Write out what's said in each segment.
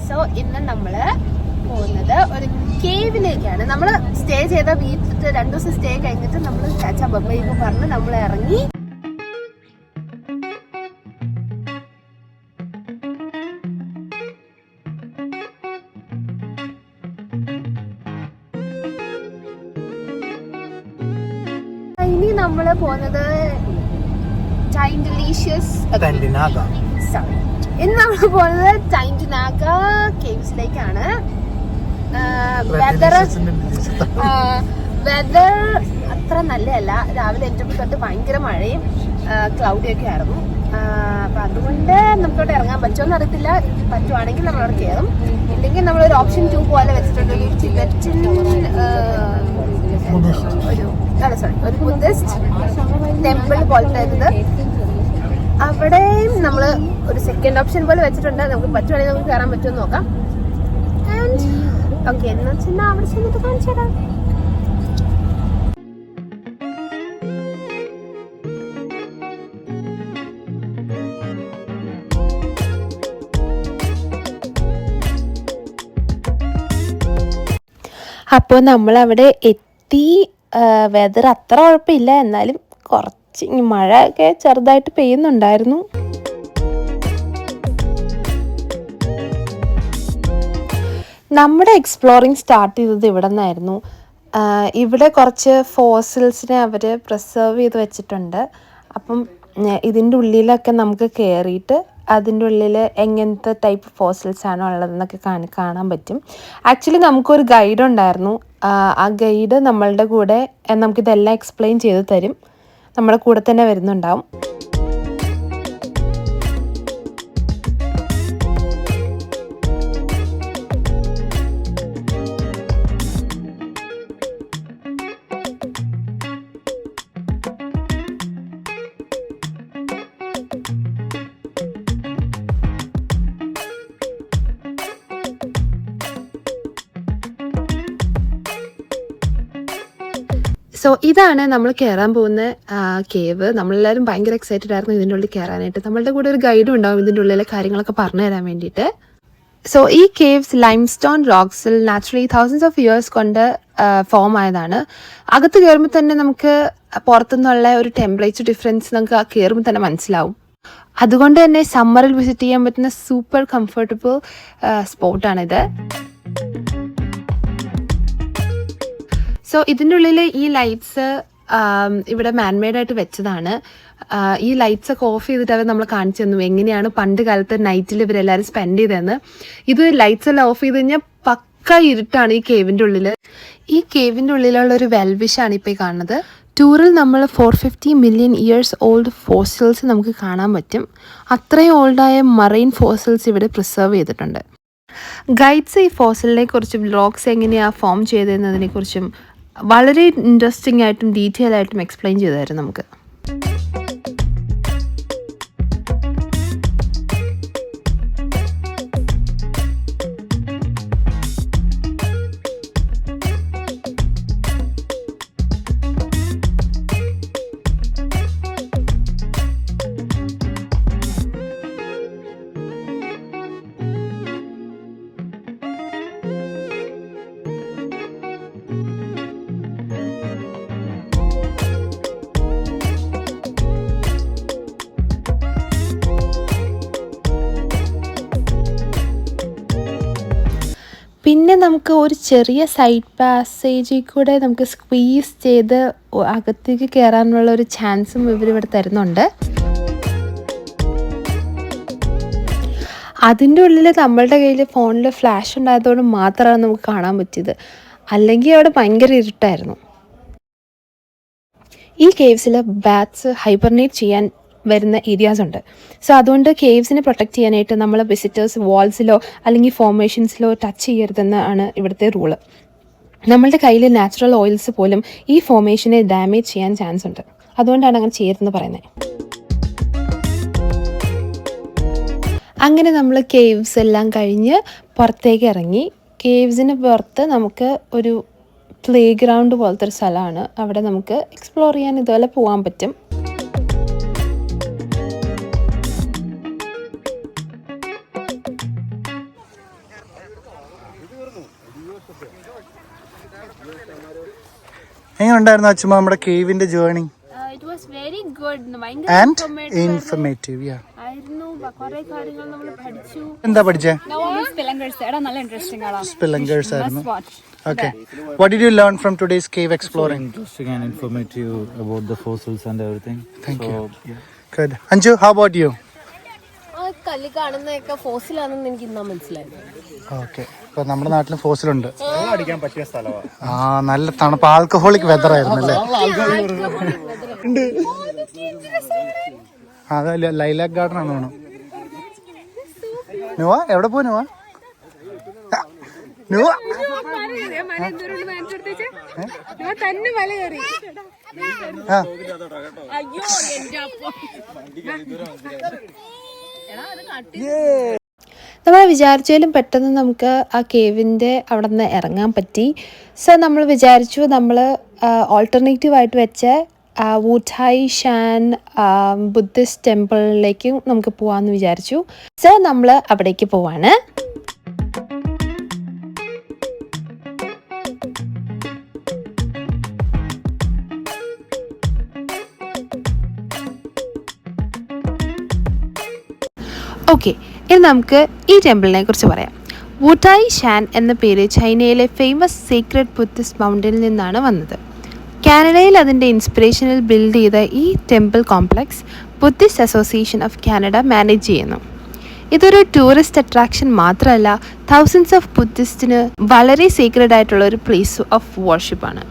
So ഇന്ന് നമ്മള് പോകുന്നത് ഒരു കേവിലേക്കാണ്. നമ്മൾ സ്റ്റേ ചെയ്ത വീട്ടിൽ 2 ദിവസം സ്റ്റേ കഴിഞ്ഞിട്ട് നമ്മൾ ചാച്ചാ ബൊമ്മയൊക്കെ പറഞ്ഞ് നമ്മൾ ഇറങ്ങി. ഇനി നമ്മള് പോകുന്നത് ഇന്ന് നമ്മൾ പോകുന്നത് ടൈൻഡിനാഗ കേവ്സിലേക്കാണ്. വെതർ അത്ര നല്ലതല്ല. രാവിലെ ഏറ്റവും തൊട്ട് ഭയങ്കര മഴയും ക്ലൗഡിയൊക്കെ ആയിരുന്നു. അപ്പൊ അതുകൊണ്ട് നമുക്കോട്ട് ഇറങ്ങാൻ പറ്റുമെന്ന് അറിയത്തില്ല. പറ്റുവാണെങ്കിൽ നമ്മളവിടെ കയറും, ഇല്ലെങ്കിൽ നമ്മളൊരു ഓപ്ഷൻ 2 പോലെ വെച്ചിട്ടുണ്ട്. ഒരു ടിബറ്റൻ ഒരു ബുദ്ധിസ്റ്റ് ടെമ്പിൾ പോലത്തെ ഇത്. അവിടെയും നമ്മൾ ഒരു സെക്കൻഡ് ഓപ്ഷൻ പോലെ വെച്ചിട്ടുണ്ട്. നമുക്ക് പറ്റുവാണെങ്കിൽ നമുക്ക് കയറാൻ പറ്റുമെന്ന് നോക്കാം. ആൻഡ് ഓക്കെ, എന്ന് വെച്ചാൽ അവിടെ ചെന്നിട്ട് കാണിച്ചു തരാം. അപ്പോൾ നമ്മളവിടെ എത്തി. വെതർ അത്ര കുഴപ്പമില്ല, എന്നാലും കുറച്ച് മഴയൊക്കെ ചെറുതായിട്ട് പെയ്യുന്നുണ്ടായിരുന്നു. നമ്മുടെ എക്സ്പ്ലോറിങ് സ്റ്റാർട്ട് ചെയ്തത് ഇവിടെ നിന്നായിരുന്നു. ഇവിടെ കുറച്ച് ഫോസിൽസിനെ അവർ പ്രിസർവ് ചെയ്ത് വെച്ചിട്ടുണ്ട്. അപ്പം ഇതിൻ്റെ ഉള്ളിലൊക്കെ നമുക്ക് കയറിയിട്ട് അതിൻ്റെ ഉള്ളിൽ എങ്ങനത്തെ ടൈപ്പ് ഫോസിൽസ് ആണോ ഉള്ളതെന്നൊക്കെ കാണാൻ പറ്റും. ആക്ച്വലി നമുക്കൊരു ഗൈഡ് ഉണ്ടായിരുന്നു. ആ ഗൈഡ് നമ്മളുടെ കൂടെ നമുക്കിതെല്ലാം എക്സ്പ്ലെയിൻ ചെയ്ത് തരും. നമ്മുടെ കൂടെ തന്നെ വരുന്നുണ്ടാവും. സോ ഇതാണ് നമ്മൾ കയറാൻ പോകുന്ന കേവ്. നമ്മളെല്ലാവരും ഭയങ്കര എക്സൈറ്റഡ് ആയിരുന്നു ഇതിൻ്റെ ഉള്ളിൽ കയറാനായിട്ട്. നമ്മളുടെ കൂടെ ഒരു ഗൈഡും ഉണ്ടാവും ഇതിൻ്റെ ഉള്ളിലെ കാര്യങ്ങളൊക്കെ പറഞ്ഞു തരാൻ വേണ്ടിയിട്ട്. സോ ഈ കേവ്സ് ലൈംസ്റ്റോൺ റോക്സിൽ നാച്ചുറലി തൗസൻഡ്സ് ഓഫ് ഇയേഴ്സ് കൊണ്ട് ഫോം ആയതാണ്. അകത്ത് കയറുമ്പോൾ തന്നെ നമുക്ക് പുറത്തുനിന്നുള്ള ഒരു ടെമ്പറേച്ചർ ഡിഫറൻസ് നമുക്ക് കയറുമ്പോൾ തന്നെ മനസ്സിലാവും. അതുകൊണ്ട് തന്നെ സമ്മറിൽ വിസിറ്റ് ചെയ്യാൻ പറ്റുന്ന സൂപ്പർ കംഫർട്ടബിൾ സ്പോട്ടാണിത്. സോ ഇതിൻ്റെ ഉള്ളിൽ ഈ ലൈറ്റ്സ് ഇവിടെ മാൻമെയ്ഡായിട്ട് വെച്ചതാണ്. ഈ ലൈറ്റ്സ് ഒക്കെ ഓഫ് ചെയ്തിട്ട് അവർ നമ്മൾ കാണിച്ചു തന്നു എങ്ങനെയാണ് പണ്ട് കാലത്ത് നൈറ്റിൽ ഇവരെല്ലാവരും സ്പെൻഡ് ചെയ്തതെന്ന്. ഇത് ലൈറ്റ്സ് എല്ലാം ഓഫ് ചെയ്ത് കഴിഞ്ഞാൽ പക്ക ഇരുട്ടാണ് ഈ കേവിൻ്റെ ഉള്ളിൽ. ഈ കേവിൻ്റെ ഉള്ളിലുള്ള ഒരു വെൽവിഷാണ് ഇപ്പോൾ ഈ കാണുന്നത്. ടൂറിൽ നമ്മൾ 450 മില്യൺ ഇയേഴ്സ് ഓൾഡ് ഫോസിൽസ് നമുക്ക് കാണാൻ പറ്റും. അത്രയും ഓൾഡായ മറൈൻ ഫോസിൽസ് ഇവിടെ പ്രിസർവ് ചെയ്തിട്ടുണ്ട്. ഗൈഡ്സ് ഈ ഫോസിലിനെ കുറിച്ചും റോക്സ് എങ്ങനെയാണ് ഫോം ചെയ്തതെന്നതിനെക്കുറിച്ചും വളരെ ഇൻട്രസ്റ്റിംഗ് ആയിട്ടും ഡീറ്റെയിൽ ആയിട്ടും എക്സ്പ്ലെയിൻ ചെയ്തു തരും നമുക്ക്. പിന്നെ നമുക്ക് ഒരു ചെറിയ സൈഡ് പാസേജിൽ കൂടെ നമുക്ക് സ്ക്വീസ് ചെയ്ത് അകത്തേക്ക് കയറാനുള്ള ഒരു ചാൻസും ഇവരിവിടെ തരുന്നുണ്ട്. അതിൻ്റെ ഉള്ളിൽ നമ്മളുടെ കയ്യിൽ ഫോണിൽ ഫ്ലാഷ് ഉണ്ടായതുകൊണ്ട് മാത്രമാണ് നമുക്ക് കാണാൻ പറ്റിയത്. അല്ലെങ്കിൽ അവിടെ ഭയങ്കര ഇരുട്ടായിരുന്നു. ഈ കേവ്സിൽ ബാറ്റ്സ് ഹൈബർനേറ്റ് ചെയ്യാൻ വരുന്ന ഏരിയാസ് ഉണ്ട്. സോ അതുകൊണ്ട് കേവ്സിനെ പ്രൊട്ടക്റ്റ് ചെയ്യാനായിട്ട് നമ്മൾ വിസിറ്റേഴ്സ് വാൾസിലോ അല്ലെങ്കിൽ ഫോർമേഷൻസിലോ ടച്ച് ചെയ്യരുതെന്നാണ് ഇവിടുത്തെ റൂള്. നമ്മളുടെ കയ്യിൽ നാച്ചുറൽ ഓയിൽസ് പോലും ഈ ഫോർമേഷനെ ഡാമേജ് ചെയ്യാൻ ചാൻസ് ഉണ്ട്. അതുകൊണ്ടാണ് അങ്ങനെ ചെയ്യരുതെന്ന് പറയുന്നത്. അങ്ങനെ നമ്മൾ കേവ്സ് എല്ലാം കഴിഞ്ഞ് പുറത്തേക്ക് ഇറങ്ങി. കേവ്സിന് പുറത്ത് നമുക്ക് ഒരു പ്ലേ ഗ്രൗണ്ട് പോലത്തെ ഒരു സ്ഥലമാണ്. അവിടെ നമുക്ക് എക്സ്പ്ലോർ ചെയ്യാൻ ഇതുപോലെ പോകാൻ പറ്റും. എങ്ങനെയുണ്ടായിരുന്നു അച്ഛമ്മ നമ്മുടെ കേവിന്റെ journey? It was very good. And informative, yeah. എന്താ പഠിച്ചേ? Spelunker ആയിരുന്നു. Okay. What did you learn from today's cave exploring? Interesting and informative about the fossils and everything. Thank you. Good. Anju, how about you? കല്ല് കാണുന്നതൊക്കെ ഫോസിലാണെന്ന് എനിക്ക് ഇന്നാ മനസ്സിലായത്. Okay, ഇപ്പൊ നമ്മുടെ നാട്ടിലും ഫോസിലുണ്ട്. ആ, നല്ല തണുപ്പ് ആൽക്കഹോളിക് വെതർ ആയിരുന്നു അല്ലേ? അതല്ല, ലൈലാക് ഗാർഡൻ ആണ് തോന്നുന്നു. നുവ എവിടെ പോ? നുവ നുവ ആ, നമ്മൾ വിചാരിച്ചാലും പെട്ടെന്ന് നമുക്ക് ആ കേവിൻ്റെ അവിടെ നിന്ന് ഇറങ്ങാൻ പറ്റി. സോ നമ്മൾ വിചാരിച്ചു നമ്മൾ ഓൾട്ടർനേറ്റീവായിട്ട് വെച്ച വൂട്ടായി ഷാൻ ബുദ്ധിസ്റ്റ് ടെമ്പിളിലേക്ക് നമുക്ക് പോകാമെന്ന് വിചാരിച്ചു. സോ നമ്മൾ അവിടേക്ക് പോവാണ്. ഓക്കെ, ഇനി നമുക്ക് ഈ ടെമ്പിളിനെ കുറിച്ച് പറയാം. വൂട്ടായി ഷാൻ എന്ന പേര് ചൈനയിലെ ഫേമസ് സീക്രട്ട് ബുദ്ധിസ്റ്റ് മൗണ്ടനിൽ നിന്നാണ് വന്നത്. കാനഡയിൽ അതിൻ്റെ ഇൻസ്പിറേഷനിൽ ബിൽഡ് ചെയ്ത ഈ temple complex Buddhist association of Canada manage ചെയ്യുന്നു. ഇതൊരു ടൂറിസ്റ്റ് അട്രാക്ഷൻ മാത്രമല്ല, തൗസൻഡ്സ് ഓഫ് ബുദ്ധിസ്റ്റിന് വളരെ സീക്രട്ട് ആയിട്ടുള്ള ഒരു പ്ലേസ് ഓഫ് വർഷിപ്പാണ്.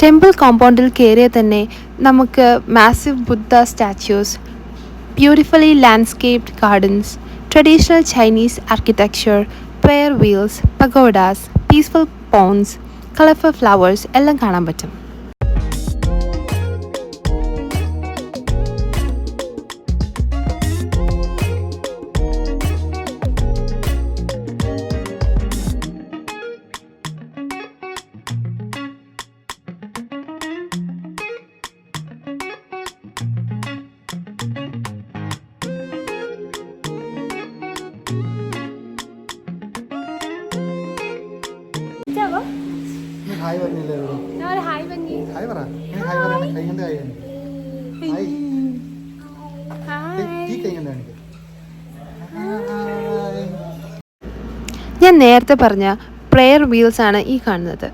ടെമ്പിൾ കോമ്പൗണ്ടിൽ കയറിയ തന്നെ നമുക്ക് massive Buddha statues, beautifully landscaped gardens, traditional Chinese architecture, prayer wheels, pagodas, peaceful ponds, colourful flowers എല്ലാം കാണാൻ പറ്റും. ഹായ് പറഞ്ഞില്ലേ? ഹായ് പറ. ഹായ് പറയണേ, കൈ കൊണ്ട് ഹായ് കാണിക്കും. ഈ കൈ കൊണ്ട് കാണിക്കും. ഞാൻ നേരത്തെ പറഞ്ഞ പ്രെയർ വീൽസ് ആണ് ഈ കാണുന്നത്.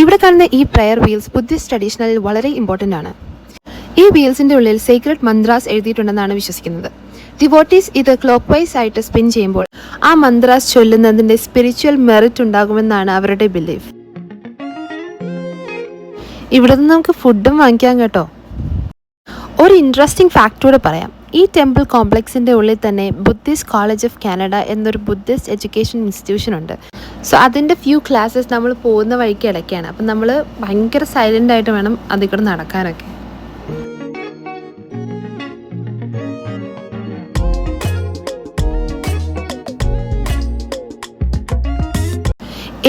ഇവിടെ കാണുന്ന ഈ പ്രെയർ വീൽസ് ബുദ്ധിസ്റ്റ് ട്രഡീഷണലിൽ വളരെ ഇമ്പോർട്ടൻ്റ് ആണ്. ഈ വീൽസിൻ്റെ ഉള്ളിൽ സീക്രട്ട് മന്ത്രാസ് എഴുതിയിട്ടുണ്ടെന്നാണ് വിശ്വസിക്കുന്നത്. ഡിവോട്ടീസ് ഇത് ക്ലോക്ക് വൈസ് ആയിട്ട് സ്പിൻ ചെയ്യുമ്പോൾ ആ മന്ത്രാസ് ചൊല്ലുന്നതിൻ്റെ സ്പിരിച്വൽ മെറിറ്റ് ഉണ്ടാകുമെന്നാണ് അവരുടെ ബിലീഫ്. ഇവിടെ നിന്ന് നമുക്ക് ഫുഡും വാങ്ങിക്കാം കേട്ടോ. ഒരു ഇൻട്രസ്റ്റിംഗ് ഫാക്ടോടെ പറയാം. ഈ ടെമ്പിൾ കോംപ്ലക്സിൻ്റെ ഉള്ളിൽ തന്നെ ബുദ്ധിസ്റ്റ് കോളേജ് ഓഫ് കാനഡ എന്നൊരു ബുദ്ധിസ്റ്റ് എഡ്യൂക്കേഷൻ ഇൻസ്റ്റിറ്റ്യൂഷൻ ഉണ്ട്. സോ അതിൻ്റെ ഫ്യൂ ക്ലാസ്സസ് നമ്മൾ പോകുന്ന വഴിക്ക് ഇടയ്ക്കാണ്. അപ്പം നമ്മൾ ഭയങ്കര സൈലൻ്റ് ആയിട്ട് വേണം അതിൽ കൂടെ നടക്കാനൊക്കെ.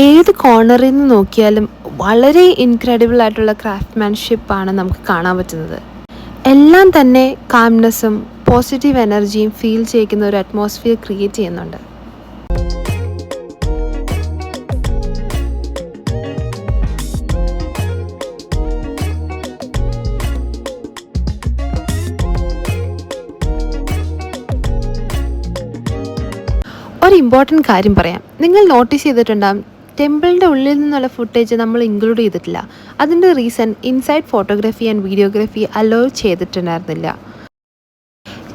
ഏത് കോർണറിൽ നിന്ന് നോക്കിയാലും വളരെ ഇൻക്രെഡിബിൾ ആയിട്ടുള്ള ക്രാഫ്റ്റ്മാൻഷിപ്പാണ് നമുക്ക് കാണാൻ പറ്റുന്നത്. എല്ലാം തന്നെ കാംനെസ്സും പോസിറ്റീവ് എനർജിയും ഫീൽ ചെയ്യിക്കുന്ന ഒരു അറ്റ്മോസ്ഫിയർ ക്രിയേറ്റ് ചെയ്യുന്നുണ്ട്. ഒരു ഇമ്പോർട്ടൻറ്റ് കാര്യം പറയാം. നിങ്ങൾ നോട്ടീസ് ചെയ്തിട്ടുണ്ടാകും, ടെമ്പിളിൻ്റെ ഉള്ളിൽ നിന്നുള്ള ഫുട്ടേജ് നമ്മൾ ഇൻക്ലൂഡ് ചെയ്തിട്ടില്ല. അതിൻ്റെ reason inside photography and videography allow ചെയ്തിട്ടുണ്ടായിരുന്നില്ല.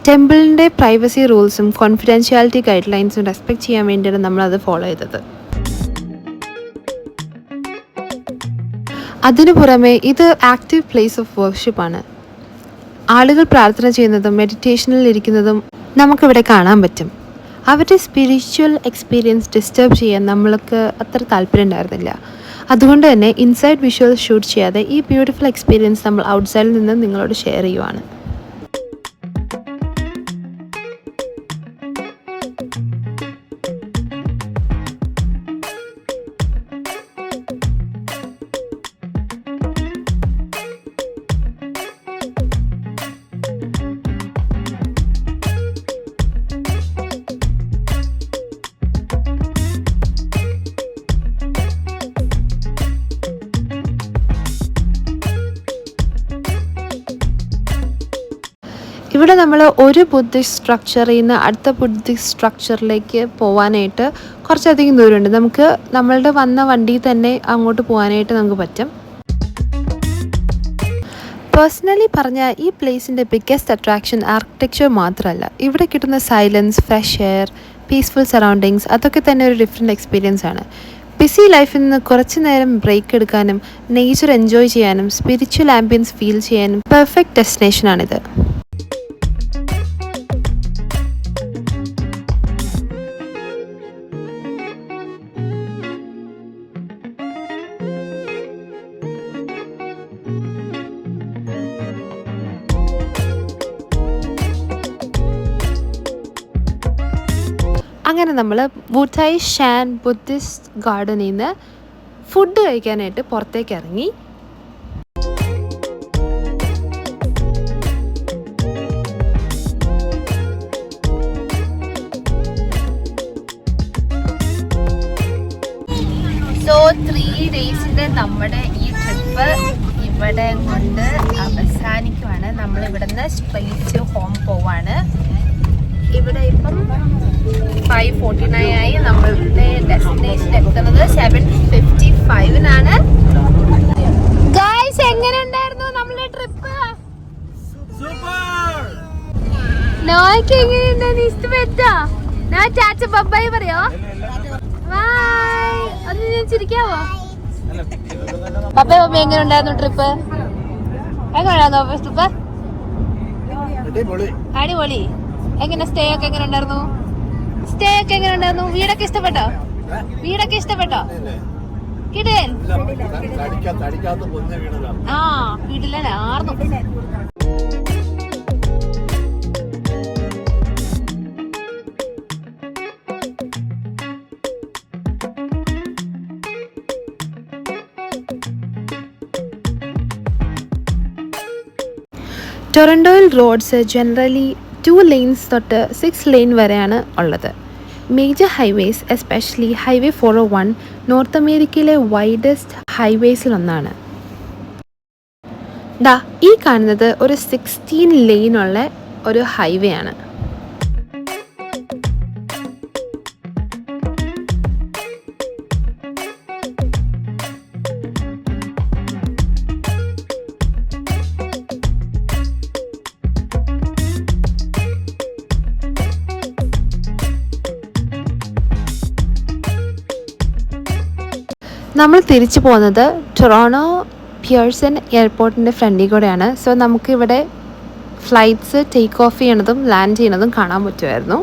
ടെമ്പിളിൻ്റെ പ്രൈവസി റൂൾസും കോൺഫിഡൻഷ്യാലിറ്റി ഗൈഡ് ലൈൻസും റെസ്പെക്റ്റ് ചെയ്യാൻ വേണ്ടിയാണ് നമ്മളത് ഫോളോ ചെയ്തത്. അതിനു പുറമെ ഇത് ആക്റ്റീവ് പ്ലേസ് ഓഫ് വർഷിപ്പാണ്. ആളുകൾ പ്രാർത്ഥന ചെയ്യുന്നതും മെഡിറ്റേഷനിൽ ഇരിക്കുന്നതും നമുക്കിവിടെ കാണാൻ പറ്റും. അവരുടെ സ്പിരിച്വൽ എക്സ്പീരിയൻസ് ഡിസ്റ്റർബ് ചെയ്യാൻ നമ്മൾക്ക് അത്ര താല്പര്യം ഉണ്ടായിരുന്നില്ല. അതുകൊണ്ട് തന്നെ ഇൻസൈഡ് വിഷ്വൽസ് ഷൂട്ട് ചെയ്യാതെ ഈ ബ്യൂട്ടിഫുൾ എക്സ്പീരിയൻസ് നമ്മൾ ഔട്ട്സൈഡിൽ നിന്ന് നിങ്ങളോട് ഷെയർ ചെയ്യുവാണ്. ഇവിടെ നമ്മൾ ഒരു ബുദ്ധിസ്റ്റ് സ്ട്രക്ചറിൽ നിന്ന് അടുത്ത ബുദ്ധിസ്റ്റ് സ്ട്രക്ചറിലേക്ക് പോകാനായിട്ട് കുറച്ചധികം ദൂരമുണ്ട്. നമുക്ക് നമ്മളുടെ വന്ന വണ്ടിയിൽ തന്നെ അങ്ങോട്ട് പോകാനായിട്ട് നമുക്ക് പറ്റും. പേഴ്സണലി പറഞ്ഞാൽ ഈ പ്ലേസിൻ്റെ ബിഗ്ഗസ്റ്റ് അട്രാക്ഷൻ ആർക്കിടെക്ചർ മാത്രമല്ല, ഇവിടെ കിട്ടുന്ന silence, fresh air, peaceful surroundings അതൊക്കെ തന്നെ ഒരു ഡിഫറെൻറ്റ് എക്സ്പീരിയൻസ് ആണ്. ബിസി ലൈഫിൽ നിന്ന് കുറച്ച് നേരം ബ്രേക്ക് എടുക്കാനും നേച്ചർ എൻജോയ് ചെയ്യാനും സ്പിരിച്വൽ ആംബിയൻസ് ഫീൽ ചെയ്യാനും പെർഫെക്റ്റ് ഡെസ്റ്റിനേഷനാണിത്. അങ്ങനെ നമ്മൾ വുതായ് ഷാൻ ബുദ്ധിസ്റ്റ് ഗാർഡനിൽ നിന്ന് ഫുഡ് കഴിക്കാനായിട്ട് പുറത്തേക്ക് ഇറങ്ങി. സോ 3 ഡേയ്സിൻ്റെ നമ്മുടെ ഈ ട്രിപ്പ് ഇവിടെ കൊണ്ട് അവസാനിക്കുവാണ്. നമ്മൾ ഇവിടുന്ന് സ്ട്രെയിറ്റ് ഹോം പോവാണ്. ഇവിടെ ഇപ്പം 5:49 ആയി. നമ്മളുടെ ഡെസ്റ്റിനേഷൻ എത്തുന്നത് 7:55-നാണ്. ഗായ്സ്, എങ്ങനെ ഉണ്ടായിരുന്നു നമ്മുടെ ട്രിപ്പ്? നോയ്ക്ക് എങ്ങനെയുണ്ടായിരുന്നു? ഇഷ്ടപ്പെട്ടോ? ഞാൻ ചാച്ച ബബ്ബായി പറയോ? ബൈ. ഒന്ന് ഞാൻ ചിരിക്കാവോ? ബബ്ബ എങ്ങനെ ഉണ്ടായിരുന്നു ട്രിപ്പ്? എങ്ങനെയായിരുന്നു ട്രിപ്പ്? അടിപൊളി. എങ്ങനെ സ്റ്റേ ഒക്കെ എങ്ങനെ ഉണ്ടായിരുന്നു? വീടൊക്കെ ഇഷ്ടപ്പെട്ടോ? കിടൻ വീട്ടിലാർന്നു. ടൊറന്റോയിൽ റോഡ്സ് ജനറലി 2 lanes തൊട്ട് 6 lane വരെയാണ് ഉള്ളത്. Major highways especially highway 401 north അമേരിക്കയിലെ വൈഡസ്റ്റ് ഹൈവേസിലൊന്നാണ്. ഈ കാണുന്നത് ഒരു 16 lane ഉള്ള ഒരു ഹൈവേ ആണ്. നമ്മൾ തിരിച്ചു പോകുന്നത് ടൊറോണ്ടോ പിയേഴ്സൺ എയർപോർട്ടിൻ്റെ ഫ്രണ്ടിൽ കൂടെയാണ്. സോ നമുക്കിവിടെ ഫ്ലൈറ്റ്സ് ടേക്ക് ഓഫ് ചെയ്യണതും ലാൻഡ് ചെയ്യണതും കാണാൻ പറ്റുമായിരുന്നു.